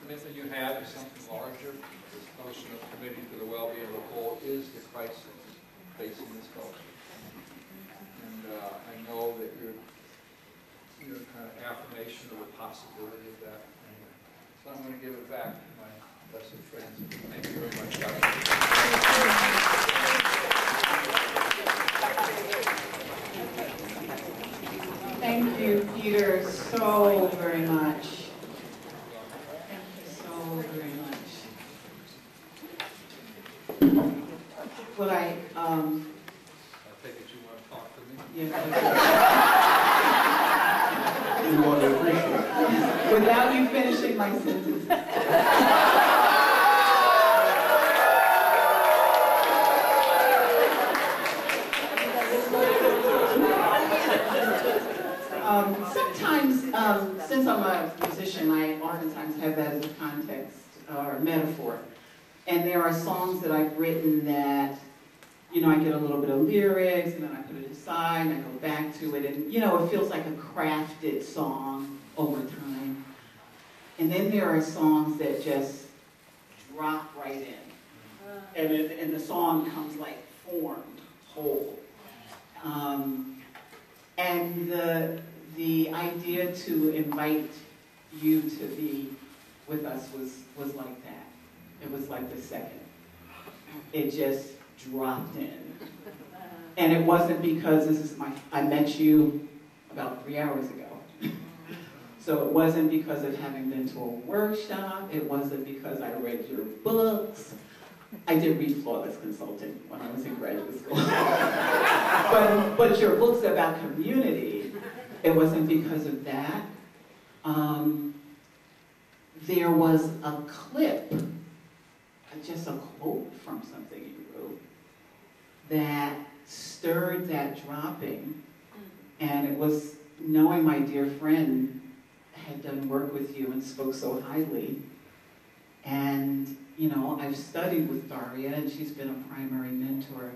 commitment you have is something larger. This notion of committing to the well-being of the whole is the crisis facing this culture. And I know that your kind of affirmation of the possibility of that. So I'm going to give it back to my blessed friends. Thank you very much, Dr. Thank you, Peter, so very much. Thank you so very much. What I take it you want to talk to me? Yeah. You want to appreciate it. Without you finishing my sentence. Sometimes, since I'm a musician, I oftentimes have that as a context or metaphor. And there are songs that I've written that, I get a little bit of lyrics, and then I put it aside, and I go back to it, and, it feels like a crafted song over time. And then there are songs that just drop right in. And the song comes like formed, whole. And the idea to invite you to be with us was like that. It was like the second. It just dropped in. And it wasn't because I met you about 3 hours ago. So it wasn't because of having been to a workshop. It wasn't because I read your books. I did read Flawless Consulting when I was in graduate school. but your books about community, it wasn't because of that. There was a clip, just a quote from something you wrote, that stirred that dropping. And it was knowing my dear friend had done work with you and spoke so highly. And, I've studied with Daria, and she's been a primary mentor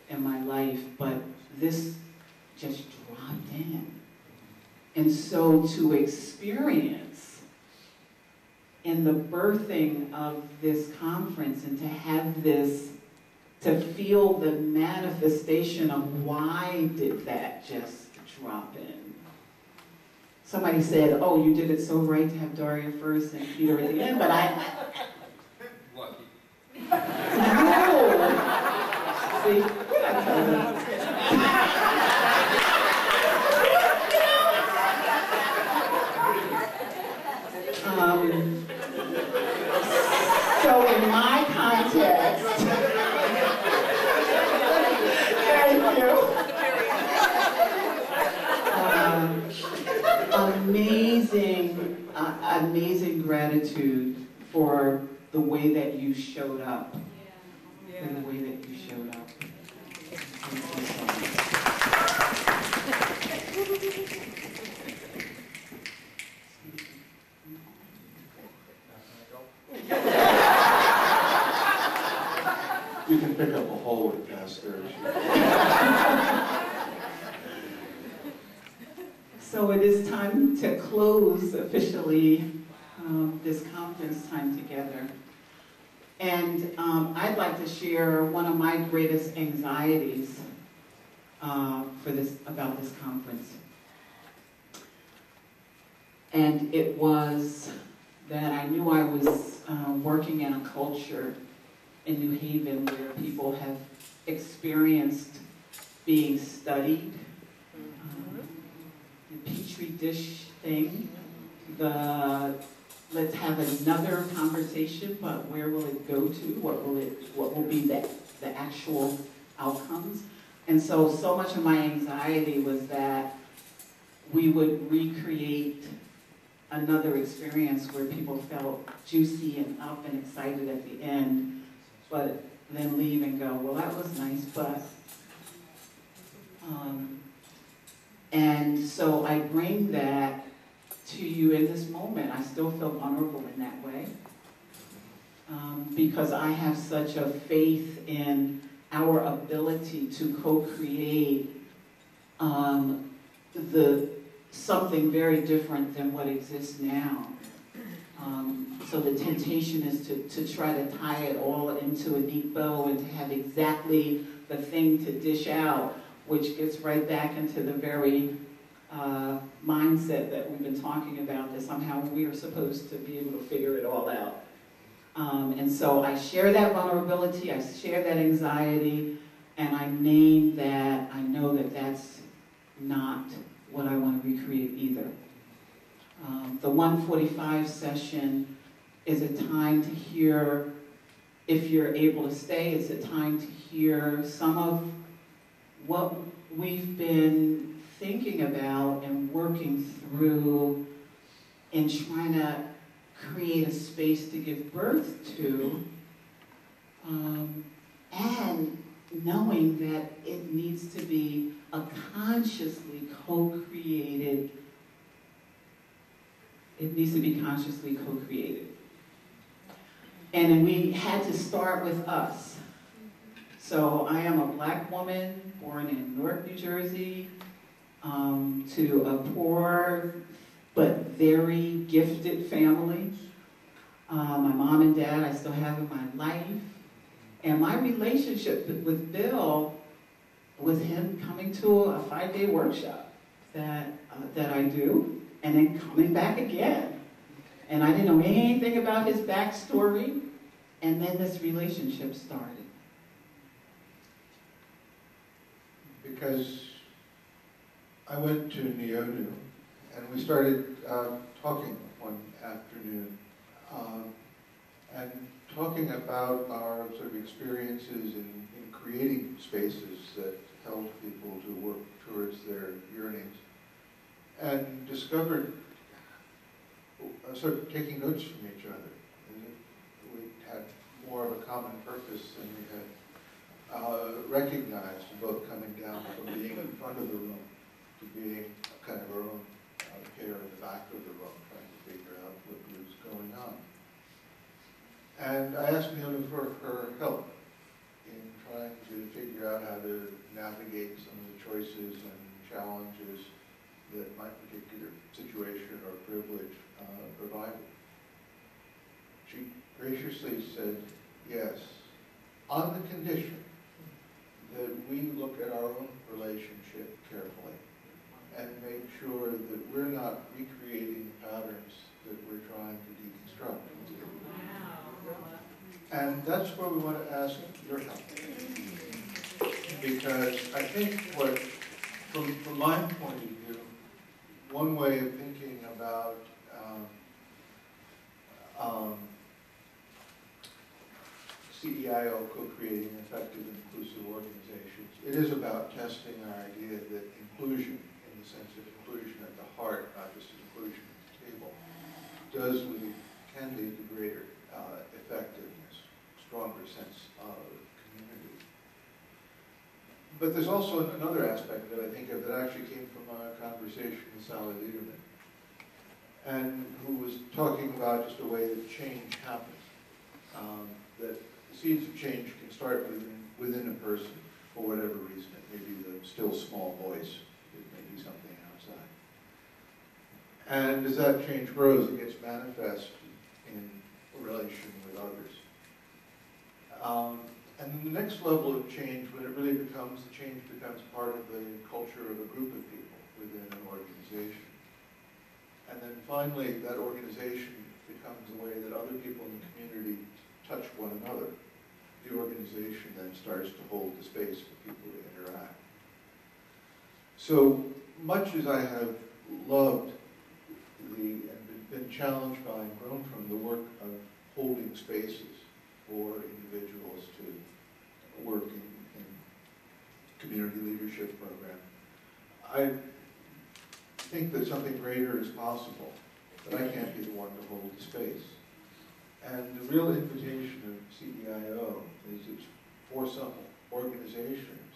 in my life, but this just dropped in. And so to experience in the birthing of this conference and to have this, to feel the manifestation of why did that just drop in. Somebody said, oh, you did it so right to have Daria first and Peter at the end, but Lucky. No! See, you're not telling me. So in my context, thank you. Amazing gratitude for the way that you showed up. Yeah. And the way that you showed up. You can pick up a hole with Pastor. So it is time to close officially this conference time together. And I'd like to share one of my greatest anxieties about this conference. And it was that I knew I was working in a culture in New Haven where people have experienced being studied, the Petri dish thing, let's have another conversation, but where will it go to? What will be the actual outcomes? And so much of my anxiety was that we would recreate another experience where people felt juicy and up and excited at the end, but then leave and go, well, that was nice, but... and so I bring that to you in this moment. I still feel vulnerable in that way because I have such a faith in our ability to co-create something very different than what exists now. So the temptation is to try to tie it all into a neat bow and to have exactly the thing to dish out, which gets right back into the very mindset that we've been talking about, that somehow we are supposed to be able to figure it all out. And so I share that vulnerability, I share that anxiety, and I name that. I know that that's not what I want to recreate either. The 1:45 session is a time to hear, if you're able to stay, it's a time to hear some of what we've been thinking about and working through in trying to create a space to give birth to, and knowing that it needs to be a consciously co-created, And then we had to start with us. So I am a Black woman born in Newark, New Jersey, to a poor but very gifted family. My mom and dad I still have in my life. And my relationship with Bill was him coming to a 5-day workshop that I do, and then coming back again. And I didn't know anything about his backstory, and then this relationship started. Because I went to Neodu, and we started talking one afternoon, and talking about our sort of experiences in creating spaces that help people to work towards their yearnings, and discovered, sort of taking notes from each other. We had more of a common purpose than we had recognized, both coming down from being in front of the room to being kind of our own pair in the back of the room, trying to figure out what was going on. And I asked Neodu for her help in trying to figure out how to navigate some of the choices and challenges that my particular situation or privilege provided. She graciously said yes, on the condition that we look at our own relationship carefully and make sure that we're not recreating patterns that we're trying to deconstruct. And that's where we want to ask your help. Because I think what, from my point of view, one way of thinking about CEIO, co-creating effective and inclusive organizations, it is about testing our idea that inclusion, in the sense of inclusion at the heart, not just inclusion at the table, can lead to greater effectiveness, stronger sense of community. But there's also another aspect that I think of that actually came from a conversation with Sally Lederman, and who was talking about just a way that change happens, that the seeds of change can start within a person for whatever reason. It may be the still small voice, it may be something outside. And as that change grows, it gets manifest in relation with others. And then the next level of change, when it really becomes, the change becomes part of the culture of a group of people within an organization. And then finally, that organization becomes a way that other people in the community touch one another. The organization then starts to hold the space for people to interact. So much as I have loved and been challenged by and grown from the work of holding spaces for individuals to work in community leadership program, I think that something greater is possible, but I can't be the one to hold the space. And the real invitation of CEIO is it's for some organizations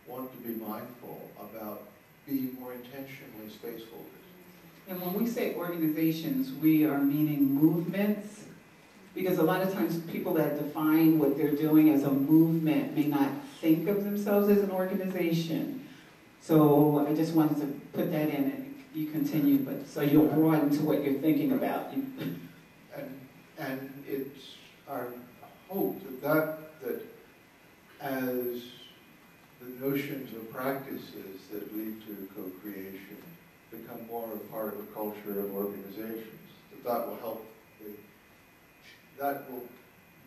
want to be mindful about being more intentionally space holders. And when we say organizations, we are meaning movements, because a lot of times people that define what they're doing as a movement may not think of themselves as an organization. So I just wanted to put that in, and you continue, but so you'll broaden to what you're thinking about. And our hope that as the notions of practices that lead to co-creation become more a part of the culture of organizations, that will help, that will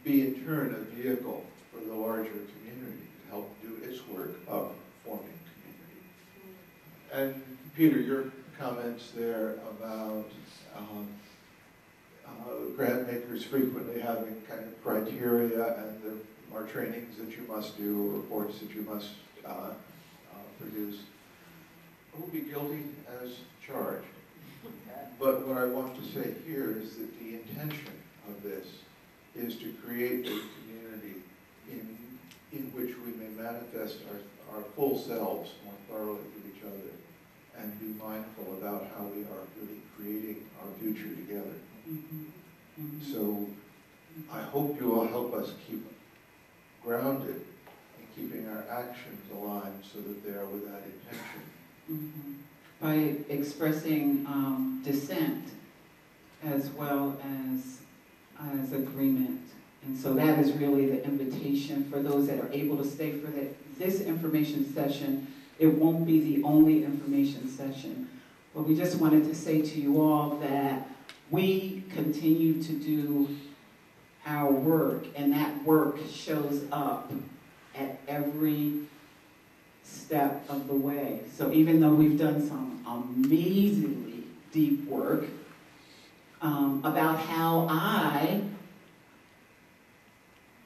be in turn a vehicle for the larger community to help do its work of forming community. And Peter, your comments there about grant makers frequently having kind of criteria and there are trainings that you must do, reports that you must produce. We'll be guilty as charged. But what I want to say here is that the intention of this is to create a community in which we may manifest our full selves more thoroughly with each other and be mindful about how we are really creating our future together. So I hope you will help us keep grounded in keeping our actions aligned so that they are with that intention. By expressing dissent as well as agreement. And so that is really the invitation for those that are able to stay for this information session. It won't be the only information session, but we just wanted to say to you all that we continue to do our work, and that work shows up at every step of the way. So even though we've done some amazingly deep work about how I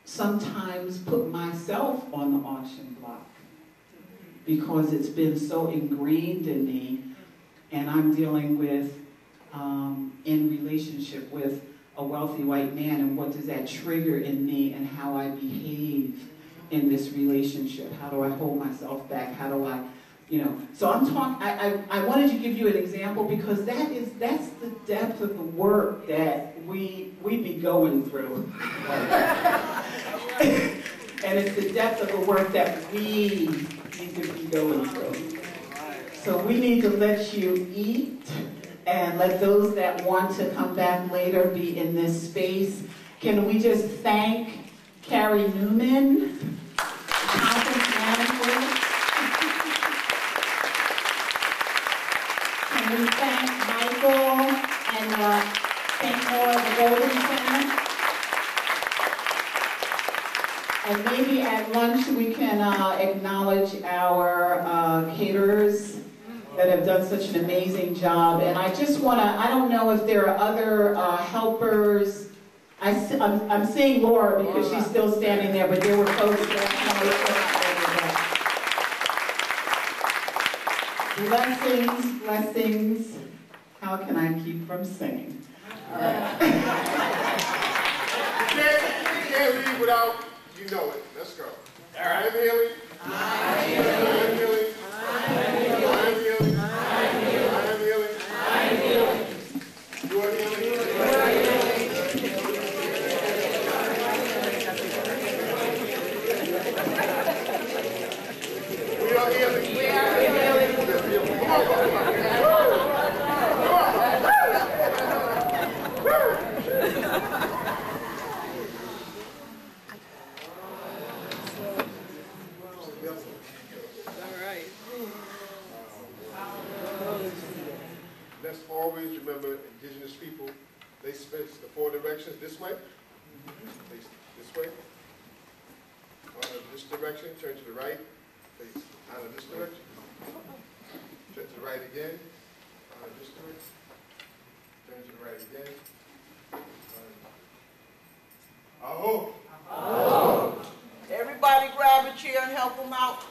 sometimes put myself on the auction block because it's been so ingrained in me, and I'm dealing with in relationship with a wealthy white man, and what does that trigger in me and how I behave in this relationship? How do I hold myself back? How do I, so I'm talking, I wanted to give you an example because that's the depth of the work that we be going through. And it's the depth of the work that we need to be going through. So we need to let you eat and let those that want to come back later be in this space. Can we just thank Carrie Newman, conference manager? Can we thank Michael and St. Moore, the Golden Center? And maybe at lunch we can acknowledge our caterers that have done such an amazing job. And I just want to, I don't know if there are other helpers. I'm seeing Laura because she's still standing there, but there were folks that blessings, blessings. How can I keep from singing? You can't leave without, you know it. Let's go. All right. I'm healing. I'm healing. I'm healing. I'm healing. I'm healing. I'm healing. I'm healing. You are healing. You are healing. We are healing. We are healing. Come on, come on. Let's always remember indigenous people, they space the 4 directions this way, face this way, this direction, turn to the right, face out of this direction, turn to the right again, this direction, turn to the right again. Aho! Everybody grab a chair and help them out.